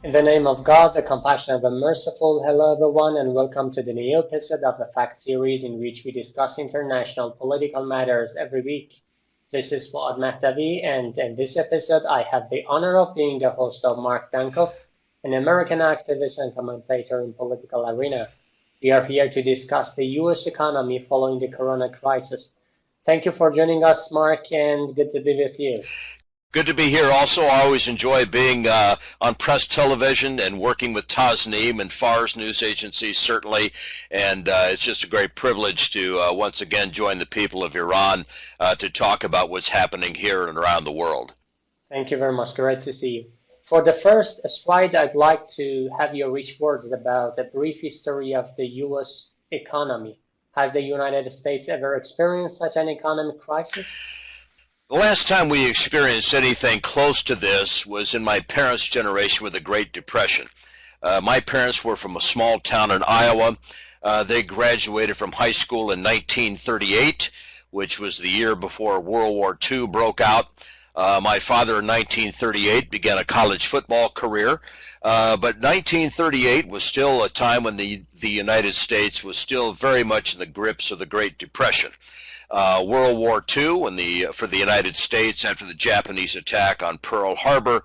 In the name of God, the compassionate and merciful, hello everyone and welcome to the new episode of the Fact series in which we discuss international political matters every week. This is Foad Mahdavi, and in this episode I have the honor of being the host of Mark Dankof, an American activist and commentator in political arena. We are here to discuss the US economy following the corona crisis. Thank you for joining us, Mark, and good to be with you. Good to be here also. I always enjoy being on press television and working with Tasneem and Fars news agencies, certainly. And it's just a great privilege to once again join the people of Iran to talk about what's happening here and around the world. Thank you very much. Great to see you. For the first slide, I'd like to have your rich words about a brief history of the U.S. economy. Has the United States ever experienced such an economic crisis? The last time we experienced anything close to this was in my parents' generation with the Great Depression. My parents were from a small town in Iowa. They graduated from high school in 1938, which was the year before World War II broke out. My father in 1938 began a college football career, but 1938 was still a time when the United States was still very much in the grips of the Great Depression. World War II, for the United States after the Japanese attack on Pearl Harbor,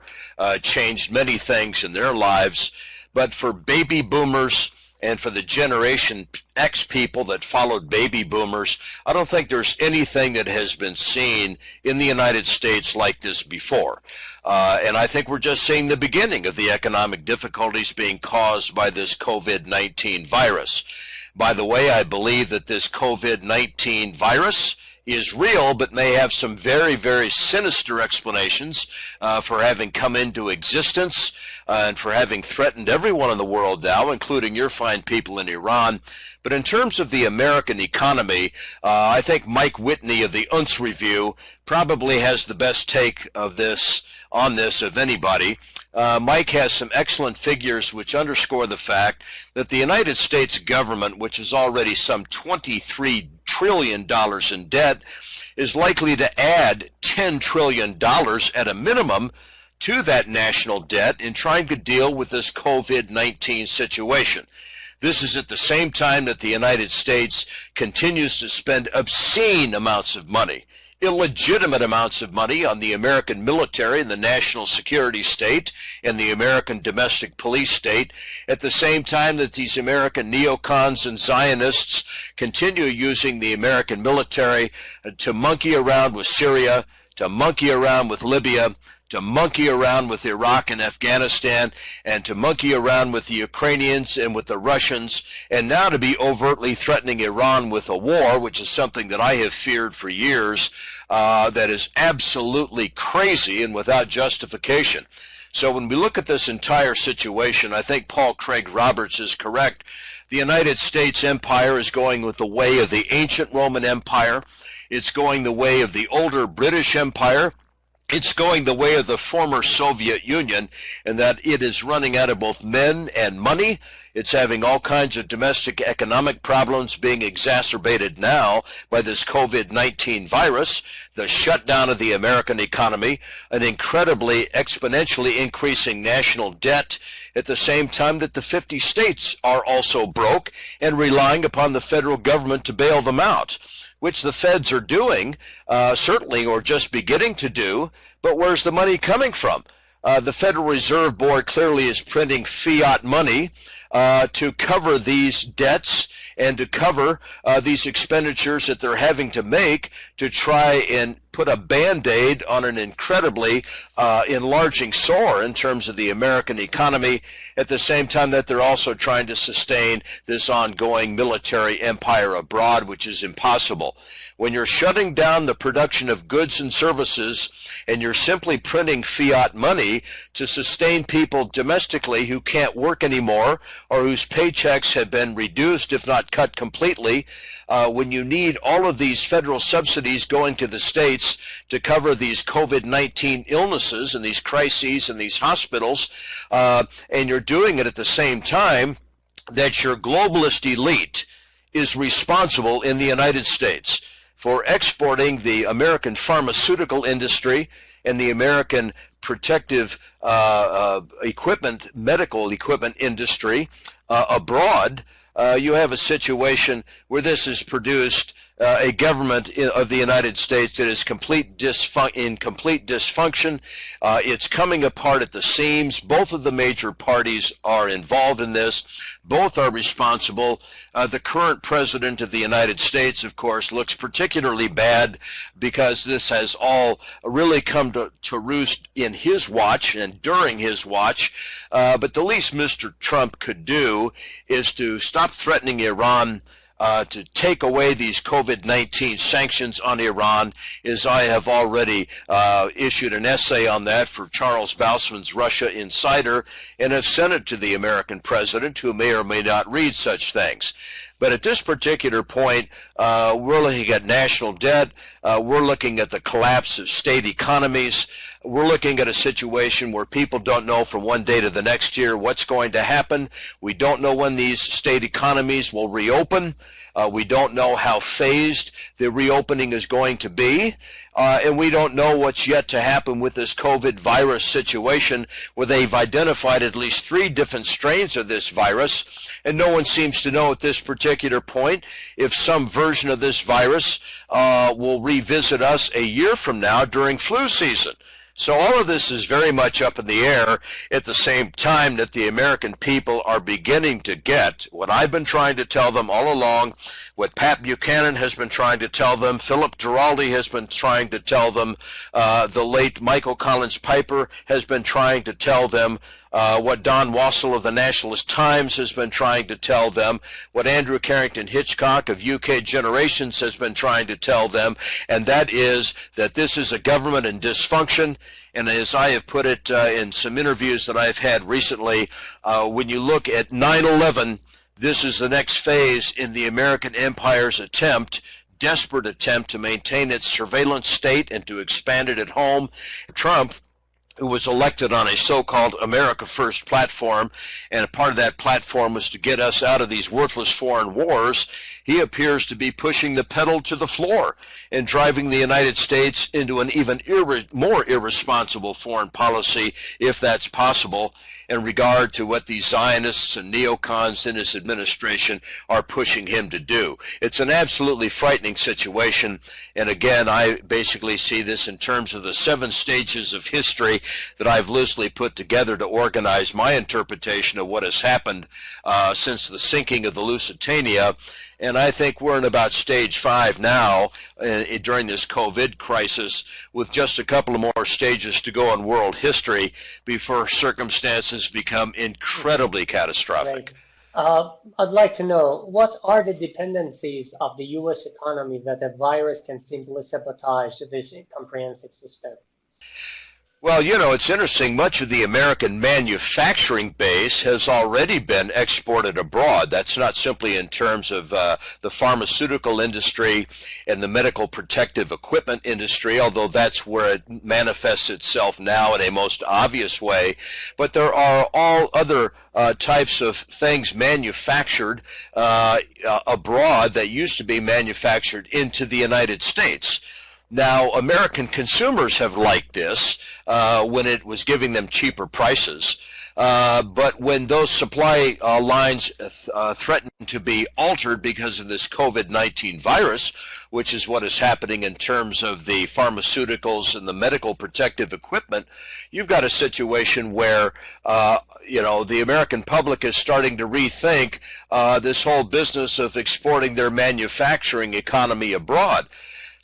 changed many things in their lives. But for baby boomers and for the Generation X people that followed baby boomers, I don't think there's anything that has been seen in the United States like this before. And I think we're just seeing the beginning of the economic difficulties being caused by this COVID-19 virus. By the way, I believe that this COVID-19 virus is real, but may have some very, very sinister explanations for having come into existence and for having threatened everyone in the world now, including your fine people in Iran. But in terms of the American economy, I think Mike Whitney of the UNS Review probably has the best take of this on this of anybody. Mike has some excellent figures which underscore the fact that the United States government, which is already some $23 trillion in debt, is likely to add $10 trillion at a minimum to that national debt in trying to deal with this COVID-19 situation. This is at the same time that the United States continues to spend obscene amounts of money, illegitimate amounts of money on the American military and the national security state and the American domestic police state, at the same time that these American neocons and Zionists continue using the American military to monkey around with Syria, to monkey around with Libya, to monkey around with Iraq and Afghanistan, and to monkey around with the Ukrainians and with the Russians, and now to be overtly threatening Iran with a war, which is something that I have feared for years, that is absolutely crazy and without justification. So when we look at this entire situation, I think Paul Craig Roberts is correct. The United States empire is going with the way of the ancient Roman Empire. It's going the way of the older British Empire. It's going the way of the former Soviet Union, in that it is running out of both men and money. It's having all kinds of domestic economic problems being exacerbated now by this COVID-19 virus, the shutdown of the American economy, an incredibly exponentially increasing national debt, at the same time that the 50 states are also broke and relying upon the federal government to bail them out, which the feds are doing, certainly, or just beginning to do. But where's the money coming from? The Federal Reserve Board clearly is printing fiat money to cover these debts and to cover these expenditures that they're having to make to try and put a Band-Aid on an incredibly enlarging sore in terms of the American economy, at the same time that they're also trying to sustain this ongoing military empire abroad, which is impossible. When you're shutting down the production of goods and services and you're simply printing fiat money to sustain people domestically who can't work anymore or whose paychecks have been reduced, if not cut completely, when you need all of these federal subsidies going to the states to cover these COVID-19 illnesses and these crises and these hospitals, and you're doing it at the same time that your globalist elite is responsible in the United States for exporting the American pharmaceutical industry and the American protective equipment, medical equipment industry abroad, you have a situation where this is produced a government of the United States that is in complete dysfunction. It's coming apart at the seams. Both of the major parties are involved in this. Both are responsible. The current president of the United States, of course, looks particularly bad because this has all really come to roost in his watch and during his watch. But the least Mr. Trump could do is to stop threatening Iran, to take away these COVID-19 sanctions on Iran, as I have already issued an essay on that for Charles Bausman's Russia Insider, and have sent it to the American president, who may or may not read such things. But at this particular point, we're looking at national debt. We're looking at the collapse of state economies. We're looking at a situation where people don't know from one day to the next year what's going to happen. We don't know when these state economies will reopen. We don't know how phased the reopening is going to be. And we don't know what's yet to happen with this COVID virus situation, where they've identified at least 3 different strains of this virus, and no one seems to know at this particular point if some version of this virus will revisit us a year from now during flu season. So all of this is very much up in the air at the same time that the American people are beginning to get what I've been trying to tell them all along, what Pat Buchanan has been trying to tell them, Philip Giraldi has been trying to tell them, the late Michael Collins Piper has been trying to tell them, what Don Wassell of the Nationalist Times has been trying to tell them, what Andrew Carrington Hitchcock of UK Generations has been trying to tell them, and that is that this is a government in dysfunction. And as I have put it in some interviews that I've had recently, when you look at 9/11, this is the next phase in the American empire's desperate attempt to maintain its surveillance state and to expand it at home. Trump, who was elected on a so-called America First platform, and a part of that platform was to get us out of these worthless foreign wars, he appears to be pushing the pedal to the floor and driving the United States into an even more irresponsible foreign policy, if that's possible, in regard to what these Zionists and neocons in his administration are pushing him to do. It's an absolutely frightening situation, and again, I basically see this in terms of the 7 stages of history that I've loosely put together to organize my interpretation of what has happened since the sinking of the Lusitania. And I think we're in about stage 5 now during this COVID crisis, with just a couple of more stages to go in world history before circumstances become incredibly catastrophic. Right. I'd like to know, what are the dependencies of the U.S. economy that a virus can simply sabotage this comprehensive system? Well, you know, it's interesting. Much of the American manufacturing base has already been exported abroad. That's not simply in terms of the pharmaceutical industry and the medical protective equipment industry, although that's where it manifests itself now in a most obvious way. But there are all other types of things manufactured abroad that used to be manufactured into the United States. Now, American consumers have liked this when it was giving them cheaper prices. But when those supply lines threaten to be altered because of this COVID-19 virus, which is what is happening in terms of the pharmaceuticals and the medical protective equipment, you've got a situation where the American public is starting to rethink this whole business of exporting their manufacturing economy abroad.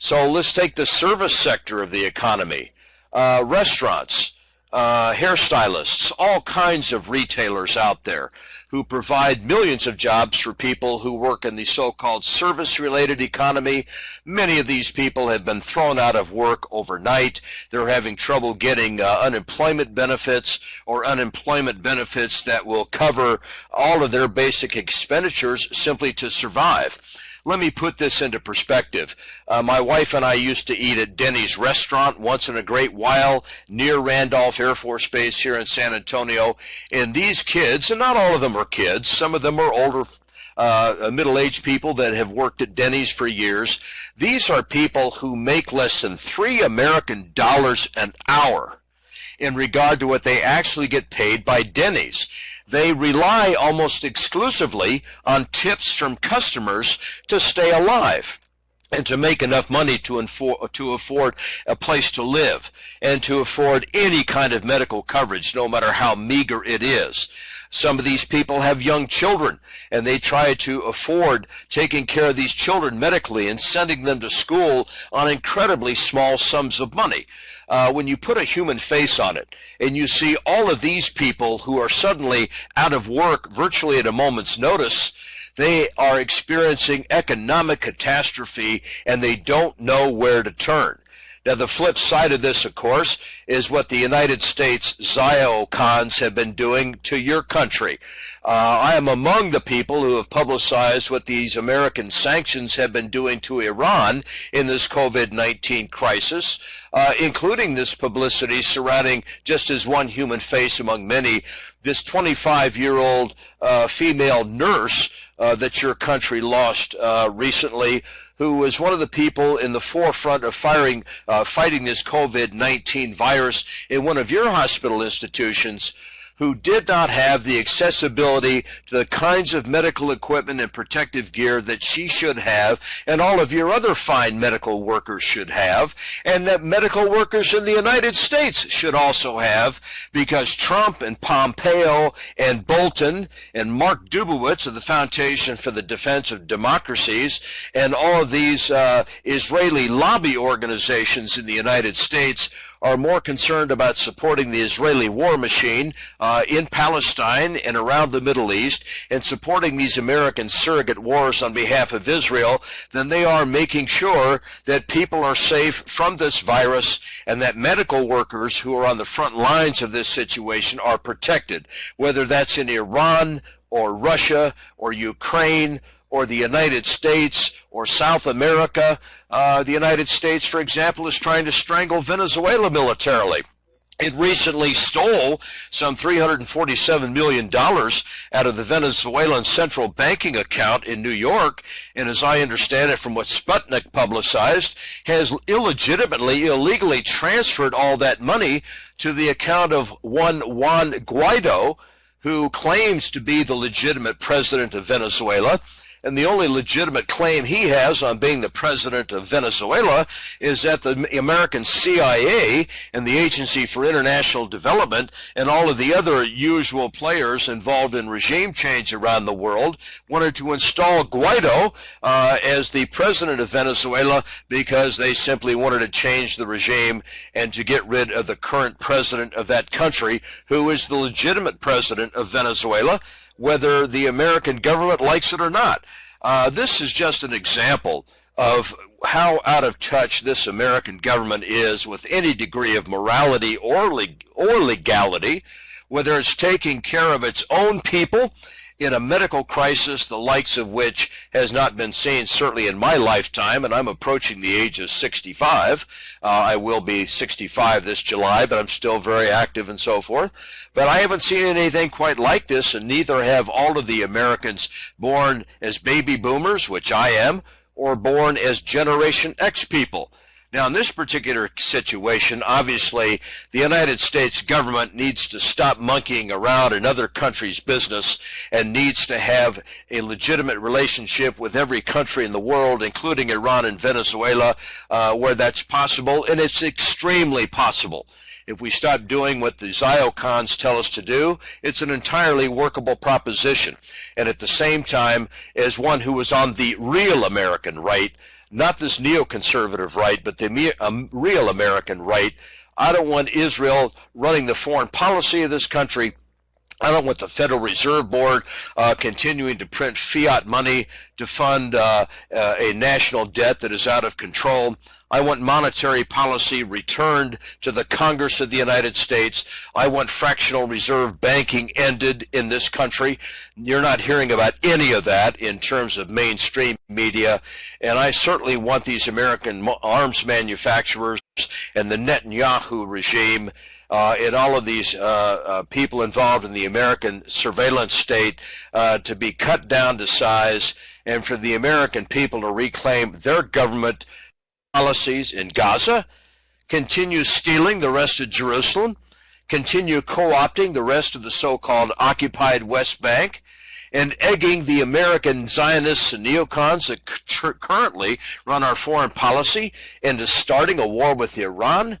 So let's take the service sector of the economy, restaurants, hairstylists, all kinds of retailers out there who provide millions of jobs for people who work in the so-called service-related economy. Many of these people have been thrown out of work overnight. They're having trouble getting unemployment benefits, or unemployment benefits that will cover all of their basic expenditures simply to survive. Let me put this into perspective. My wife and I used to eat at Denny's restaurant once in a great while near Randolph Air Force Base here in San Antonio. And these kids, and not all of them are kids, some of them are older, middle-aged people that have worked at Denny's for years. These are people who make less than $3 American an hour. in regard to what they actually get paid by Denny's. They rely almost exclusively on tips from customers to stay alive and to make enough money to afford a place to live and to afford any kind of medical coverage, no matter how meager it is. Some of these people have young children, and they try to afford taking care of these children medically and sending them to school on incredibly small sums of money. When you put a human face on it, and you see all of these people who are suddenly out of work virtually at a moment's notice, they are experiencing economic catastrophe, and they don't know where to turn. Now, the flip side of this, of course, is what the United States Ziocons have been doing to your country. I am among the people who have publicized what these American sanctions have been doing to Iran in this COVID-19 crisis, including this publicity surrounding, just as one human face among many, this 25-year-old female nurse that your country lost recently, who was one of the people in the forefront of fighting this COVID-19 virus in one of your hospital institutions, who did not have the accessibility to the kinds of medical equipment and protective gear that she should have, and all of your other fine medical workers should have, and that medical workers in the United States should also have, because Trump and Pompeo and Bolton and Mark Dubowitz of the Foundation for the Defense of Democracies and all of these Israeli lobby organizations in the United States are more concerned about supporting the Israeli war machine in Palestine and around the Middle East and supporting these American surrogate wars on behalf of Israel than they are making sure that people are safe from this virus and that medical workers who are on the front lines of this situation are protected, whether that's in Iran or Russia or Ukraine or the United States or South America. The United States, for example, is trying to strangle Venezuela militarily. It recently stole some $347 million out of the Venezuelan central banking account in New York, and as I understand it from what Sputnik publicized, has illegally transferred all that money to the account of one Juan Guaido, who claims to be the legitimate president of Venezuela. And the only legitimate claim he has on being the president of Venezuela is that the American CIA and the Agency for International Development and all of the other usual players involved in regime change around the world wanted to install Guaido as the president of Venezuela because they simply wanted to change the regime and to get rid of the current president of that country, who is the legitimate president of Venezuela, whether the American government likes it or not. This is just an example of how out of touch this American government is with any degree of morality or legality, whether it's taking care of its own people in a medical crisis the likes of which has not been seen certainly in my lifetime, and I'm approaching the age of 65. I will be 65 this July, but I'm still very active and so forth. But I haven't seen anything quite like this, and neither have all of the Americans born as baby boomers, which I am, or born as Generation X people. Now, in this particular situation, obviously, the United States government needs to stop monkeying around in other countries' business and needs to have a legitimate relationship with every country in the world, including Iran and Venezuela, where that's possible, and it's extremely possible. If we stop doing what the Ziocons tell us to do, it's an entirely workable proposition. And at the same time, as one who was on the real American right, not this neoconservative right, but the real American right, I don't want Israel running the foreign policy of this country. I don't want the Federal Reserve Board continuing to print fiat money to fund a national debt that is out of control. I want monetary policy returned to the Congress of the United States. I want fractional reserve banking ended in this country. You're not hearing about any of that in terms of mainstream media. And I certainly want these American arms manufacturers and the Netanyahu regime and all of these people involved in the American surveillance state to be cut down to size, and for the American people to reclaim their government policies in Gaza, continue stealing the rest of Jerusalem, continue co-opting the rest of the so-called occupied West Bank and egging the American Zionists and neocons that currently run our foreign policy into starting a war with Iran?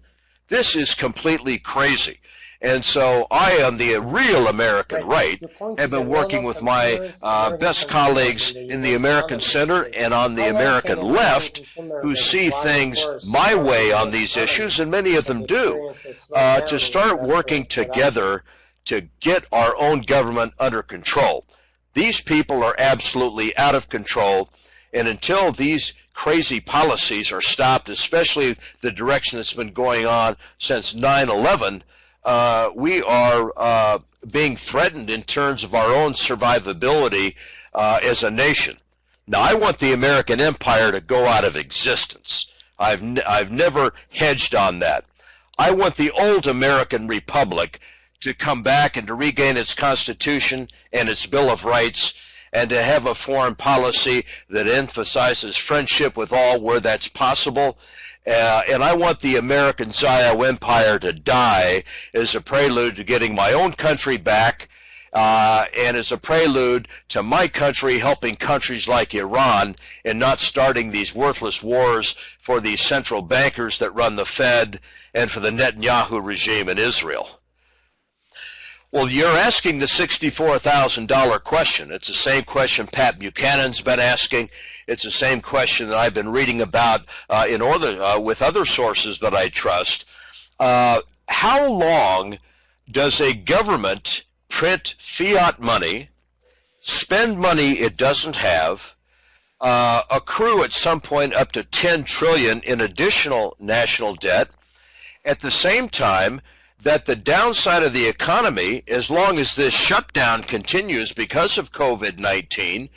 This is completely crazy. And so I, on the real American right, have been working with my best colleagues in the American center and on the American left who see things my way on these issues, and many of them do, to start working together to get our own government under control. These people are absolutely out of control, and until these crazy policies are stopped, especially the direction that's been going on since 9/11, we are being threatened in terms of our own survivability as a nation. Now, I want the American empire to go out of existence. I've never hedged on that. I want the old American republic to come back and to regain its Constitution and its Bill of Rights, and to have a foreign policy that emphasizes friendship with all where that's possible. And I want the American Zio Empire to die as a prelude to getting my own country back, and as a prelude to my country helping countries like Iran and not starting these worthless wars for the central bankers that run the Fed and for the Netanyahu regime in Israel. Well, you're asking the $64,000 question. It's the same question Pat Buchanan's been asking. It's the same question that I've been reading about with other sources that I trust. How long does a government print fiat money, spend money it doesn't have, accrue at some point up to $10 trillion in additional national debt, at the same time that the downside of the economy, as long as this shutdown continues because of COVID-19,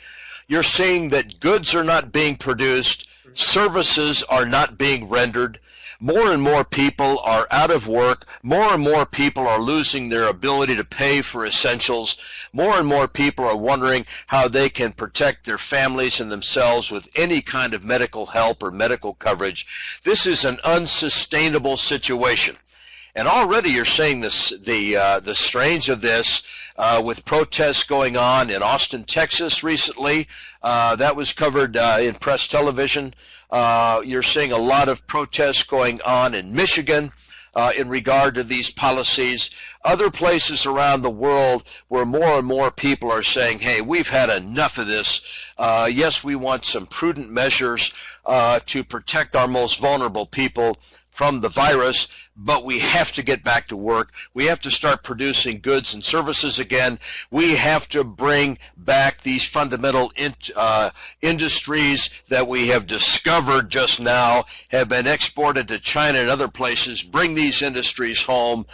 you're seeing that goods are not being produced, services are not being rendered, more and more people are out of work, more and more people are losing their ability to pay for essentials, more and more people are wondering how they can protect their families and themselves with any kind of medical help or medical coverage. This is an unsustainable situation. And already you're seeing this, the strains of this with protests going on in Austin, Texas recently. That was covered in press television. You're seeing a lot of protests going on in Michigan in regard to these policies. Other places around the world where more and more people are saying, hey, we've had enough of this. Yes, we want some prudent measures to protect our most vulnerable people from the virus, but we have to get back to work. We have to start producing goods and services again. We have to bring back these fundamental industries that we have discovered just now, have been exported to China and other places. Bring these industries home,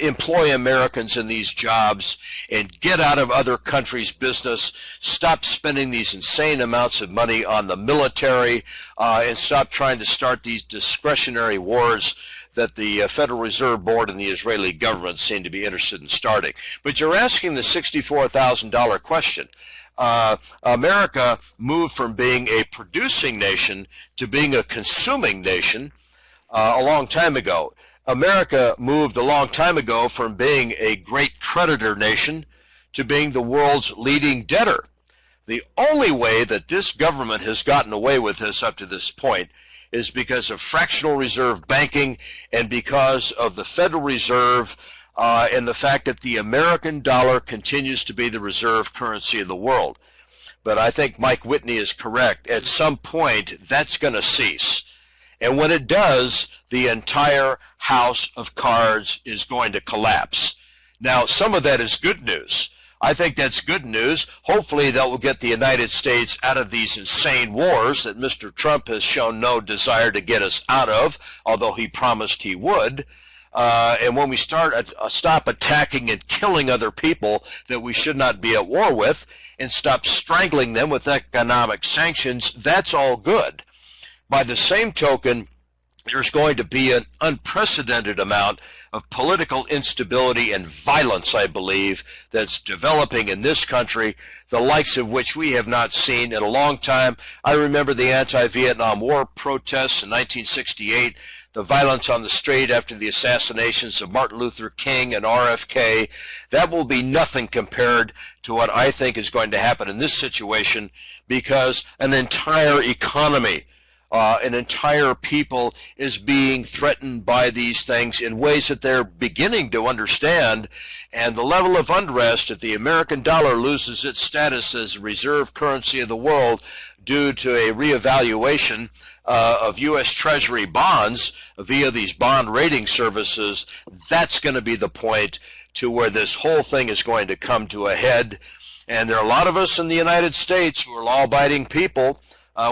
employ Americans in these jobs, and get out of other countries' business. Stop spending these insane amounts of money on the military, and stop trying to start these discretionary wars that the Federal Reserve Board and the Israeli government seem to be interested in starting. But you're asking the $64,000 question. America moved from being a producing nation to being a consuming nation a long time ago. America moved a long time ago from being a great creditor nation to being the world's leading debtor. The only way that this government has gotten away with this up to this point is because of fractional reserve banking and because of the Federal Reserve and the fact that the American dollar continues to be the reserve currency of the world. But I think Mike Whitney is correct. At some point, that's going to cease. And when it does, the entire house of cards is going to collapse. Now, some of that is good news. I think that's good news. Hopefully that will get the United States out of these insane wars that Mr. Trump has shown no desire to get us out of, although he promised he would. And when we stop attacking and killing other people that we should not be at war with, and stop strangling them with economic sanctions, that's all good. By the same token, there's going to be an unprecedented amount of political instability and violence, I believe, that's developing in this country, the likes of which we have not seen in a long time. I remember the anti-Vietnam War protests in 1968. the violence on the street after the assassinations of Martin Luther King and RFK, that will be nothing compared to what I think is going to happen in this situation, because an entire economy, an entire people is being threatened by these things in ways that they're beginning to understand. And the level of unrest, if the American dollar loses its status as reserve currency of the world due to a reevaluation of U.S. Treasury bonds via these bond rating services, that's going to be the point to where this whole thing is going to come to a head. And there are a lot of us in the United States who are law-abiding people.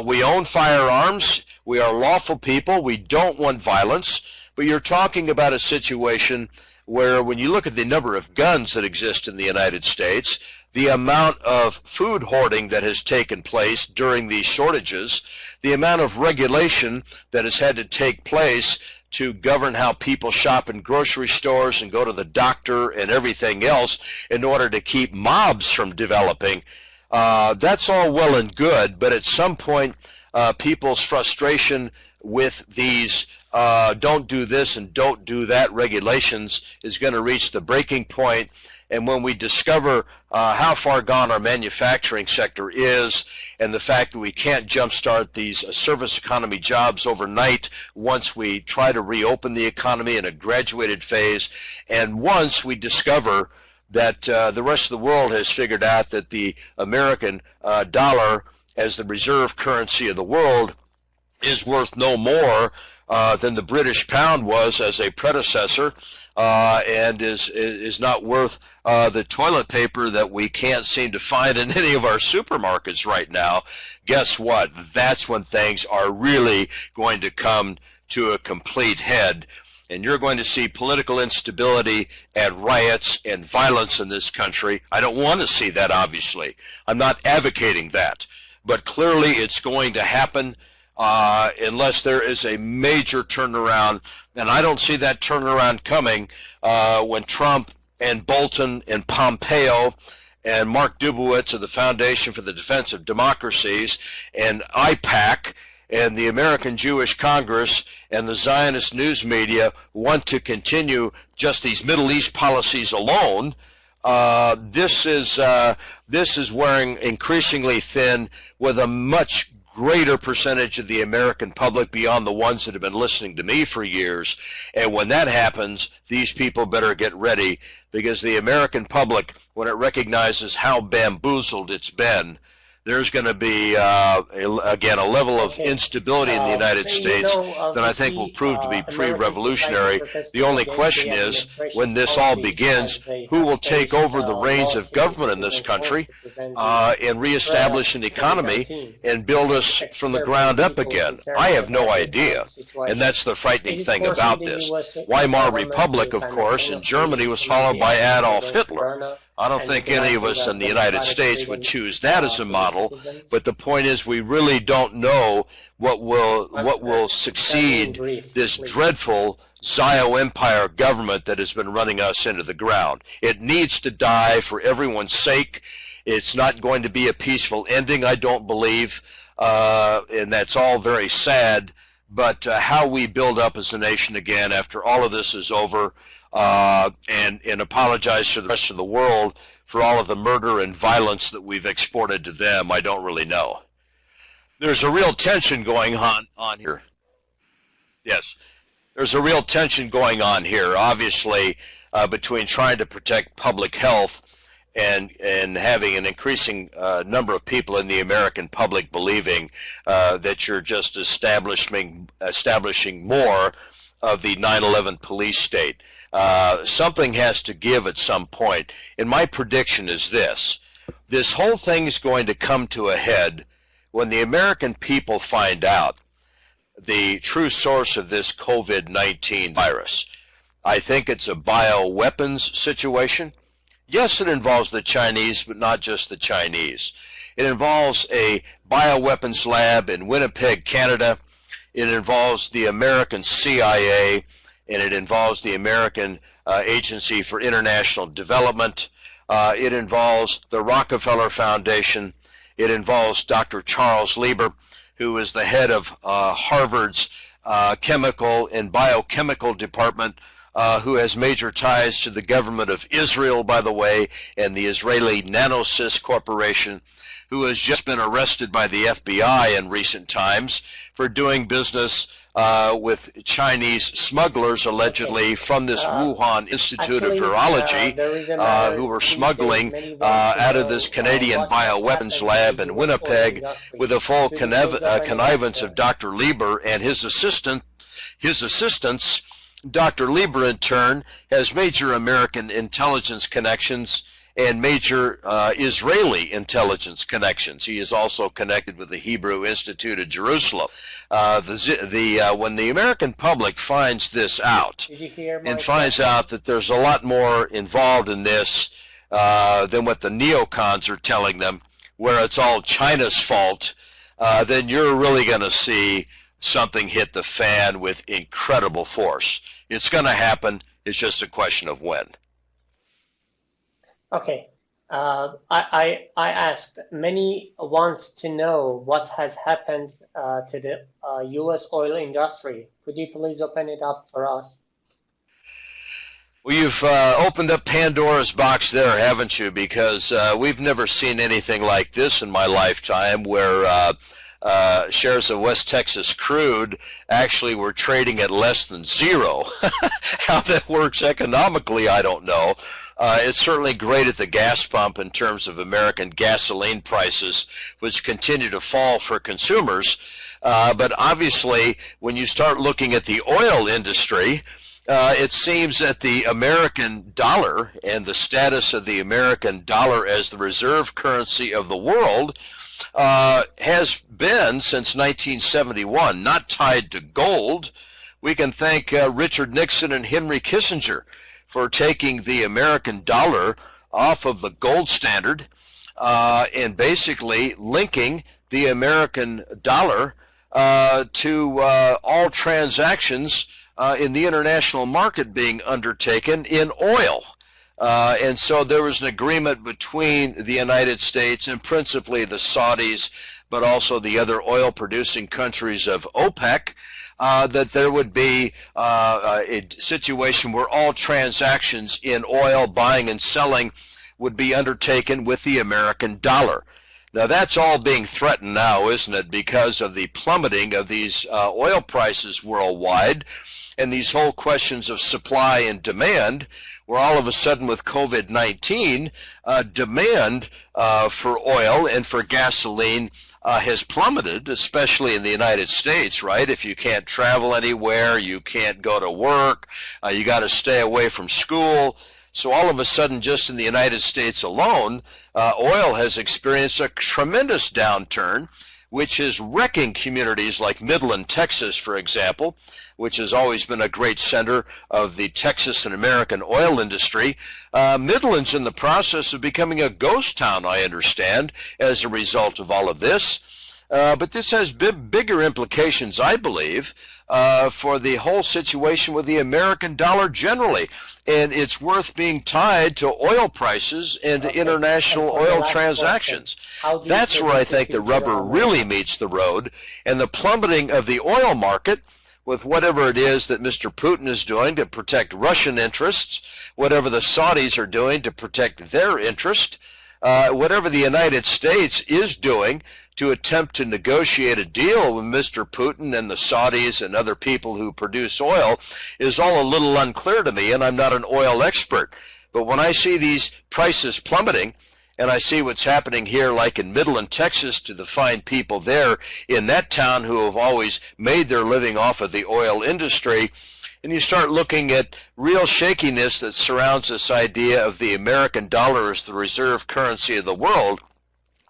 We own firearms. We are lawful people. We don't want violence. But you're talking about a situation where, when you look at the number of guns that exist in the United States, the amount of food hoarding that has taken place during these shortages, the amount of regulation that has had to take place to govern how people shop in grocery stores and go to the doctor and everything else in order to keep mobs from developing, that's all well and good, but at some point people's frustration with these don't do this and don't do that regulations is going to reach the breaking point. And when we discover how far gone our manufacturing sector is, and the fact that we can't jumpstart these service economy jobs overnight once we try to reopen the economy in a graduated phase, and once we discover that the rest of the world has figured out that the American dollar as the reserve currency of the world is worth no more than the British pound was as a predecessor, and is not worth the toilet paper that we can't seem to find in any of our supermarkets right now. Guess what? That's when things are really going to come to a complete head. And you're going to see political instability and riots and violence in this country. I don't want to see that, obviously. I'm not advocating that. But clearly it's going to happen unless there is a major turnaround. And I don't see that turnaround coming when Trump and Bolton and Pompeo and Mark Dubowitz of the Foundation for the Defense of Democracies and IPAC and the American Jewish Congress and the Zionist news media want to continue just these Middle East policies alone. This is wearing increasingly thin, with a much greater percentage of the American public beyond the ones that have been listening to me for years. And when that happens, these people better get ready, because the American public, when it recognizes how bamboozled it's been, there's going to be, again, a level of instability in the United States that I think will prove to be pre-revolutionary. The only question is, when this all begins, who will take over the reins of government in this country and reestablish an economy and build us from the ground up again? I have no idea, and that's the frightening thing about this. Weimar Republic, of course, in Germany was followed by Adolf Hitler. I don't think any of us in the United States would choose that as a model, but the point is, we really don't know what will succeed this dreadful Zio Empire government that has been running us into the ground. It needs to die for everyone's sake. It's not going to be a peaceful ending, I don't believe, and that's all very sad. But how we build up as a nation again after all of this is over, and apologize to the rest of the world for all of the murder and violence that we've exported to them, I don't really know. There's a real tension going on here. Yes, there's a real tension going on here, obviously, between trying to protect public health and having an increasing number of people in the American public believing that you're just establishing more of the 9/11 police state. Something has to give at some point. And my prediction is this whole thing is going to come to a head when the American people find out the true source of this COVID-19 virus. I think it's a bioweapons situation. Yes, it involves the Chinese, but not just the Chinese. It involves a bioweapons lab in Winnipeg, Canada. It involves the American CIA, and it involves the American Agency for International Development. It involves the Rockefeller Foundation. It involves Dr. Charles Lieber, who is the head of Harvard's chemical and biochemical department, who has major ties to the government of Israel, by the way, and the Israeli Nanosys Corporation, who has just been arrested by the FBI in recent times for doing business with Chinese smugglers, allegedly, from this Wuhan Institute of Virology, who were smuggling out of this Canadian bioweapons lab in Winnipeg with the full connivance of Dr. Lieber and his assistants. Dr. Lieber, in turn, has major American intelligence connections and major Israeli intelligence connections. He is also connected with the Hebrew Institute of Jerusalem. When the American public finds this out and finds out that there's a lot more involved in this than what the neocons are telling them, where it's all China's fault, then you're really going to see something hit the fan with incredible force. It's going to happen. It's just a question of when. Okay. I asked, many want to know what has happened to the U.S. oil industry. Could you please open it up for us? Well, you've opened up Pandora's box there, haven't you? Because we've never seen anything like this in my lifetime, where shares of West Texas crude actually were trading at less than zero. How that works economically, I don't know. It's certainly great at the gas pump in terms of American gasoline prices, which continue to fall for consumers. But obviously, when you start looking at the oil industry, it seems that the American dollar and the status of the American dollar as the reserve currency of the world has been, since 1971, not tied to gold. We can thank Richard Nixon and Henry Kissinger for taking the American dollar off of the gold standard and basically linking the American dollar to all transactions in the international market being undertaken in oil. And so there was an agreement between the United States and principally the Saudis, but also the other oil-producing countries of OPEC, that there would be a situation where all transactions in oil buying and selling would be undertaken with the American dollar. Now, that's all being threatened now, isn't it, because of the plummeting of these oil prices worldwide and these whole questions of supply and demand, where all of a sudden with COVID-19, demand for oil and for gasoline has plummeted, especially in the United States, right? If you can't travel anywhere, you can't go to work, you got to stay away from school. So all of a sudden, just in the United States alone, oil has experienced a tremendous downturn, which is wrecking communities like Midland, Texas, for example, which has always been a great center of the Texas and American oil industry. Midland's in the process of becoming a ghost town, I understand, as a result of all of this. But this has bigger implications, I believe, for the whole situation with the American dollar generally. And it's worth being tied to oil prices and to international oil transactions. That's where I think the rubber really meets the road. And the plummeting of the oil market, with whatever it is that Mr. Putin is doing to protect Russian interests, whatever the Saudis are doing to protect their interest, whatever the United States is doing to attempt to negotiate a deal with Mr. Putin and the Saudis and other people who produce oil is all a little unclear to me, and I'm not an oil expert. But when I see these prices plummeting, and I see what's happening here, like in Midland, Texas, to the fine people there in that town who have always made their living off of the oil industry, and you start looking at real shakiness that surrounds this idea of the American dollar as the reserve currency of the world,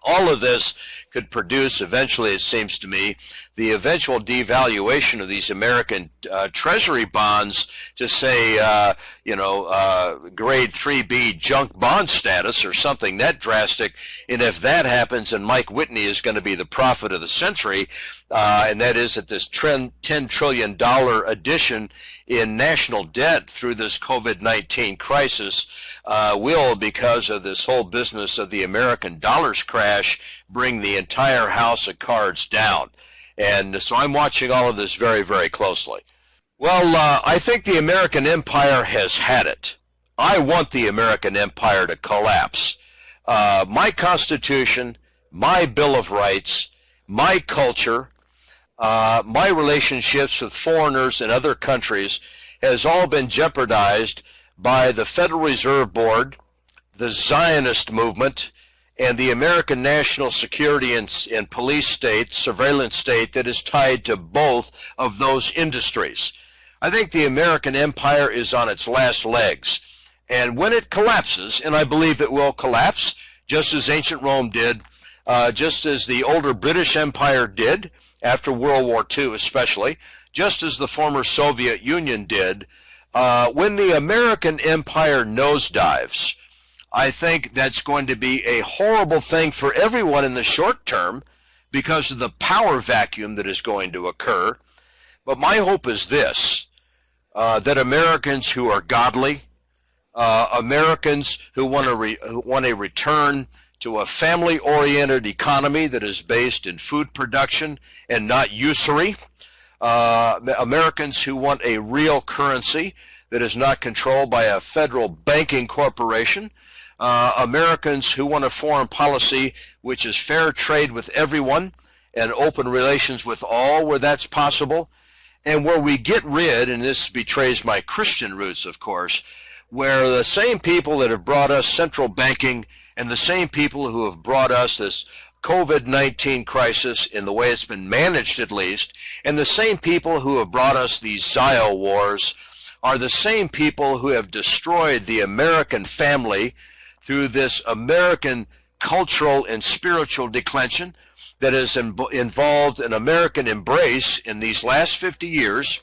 all of this could produce eventually, it seems to me, the eventual devaluation of these American treasury bonds to say, grade 3B junk bond status or something that drastic. And if that happens, and Mike Whitney is going to be the prophet of the century, and that is that this $10 trillion addition in national debt through this COVID-19 crisis will, because of this whole business of the American dollar's crash, bring the entire house of cards down. And so I'm watching all of this very, very closely. Well, I think the American empire has had it. I want the American empire to collapse. My Constitution, my Bill of Rights, my culture, my relationships with foreigners in other countries has all been jeopardized by the Federal Reserve Board, the Zionist movement, and the American national security and police state, surveillance state that is tied to both of those industries. I think the American empire is on its last legs. And when it collapses, and I believe it will collapse, just as ancient Rome did, just as the older British Empire did, after World War II especially, just as the former Soviet Union did, when the American empire nosedives, I think that's going to be a horrible thing for everyone in the short term because of the power vacuum that is going to occur. But my hope is this, that Americans who are godly, Americans who want a return to a family-oriented economy that is based in food production and not usury, Americans who want a real currency that is not controlled by a federal banking corporation, Americans who want a foreign policy which is fair trade with everyone and open relations with all where that's possible, and where we get rid, and this betrays my Christian roots, of course, where the same people that have brought us central banking and the same people who have brought us this COVID-19 crisis in the way it's been managed at least, and the same people who have brought us these Zio wars are the same people who have destroyed the American family through this American cultural and spiritual declension that has involved an American embrace in these last 50 years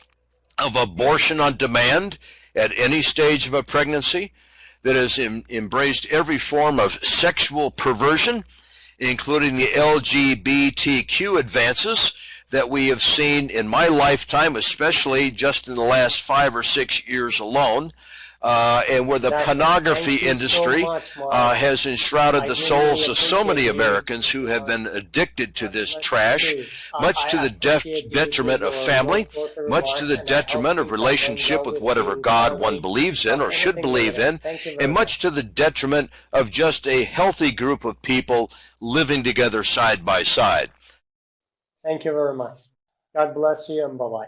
of abortion on demand at any stage of a pregnancy, that has embraced every form of sexual perversion, including the LGBTQ advances that we have seen in my lifetime, especially just in the last 5 or 6 years alone, and where the pornography industry has enshrouded the souls of so many Americans who have been addicted to this trash, much to the detriment of family, much to the detriment of relationship with whatever God one believes in or should believe in, and much to the detriment of just a healthy group of people living together side by side. Thank you very much. God bless you and bye-bye.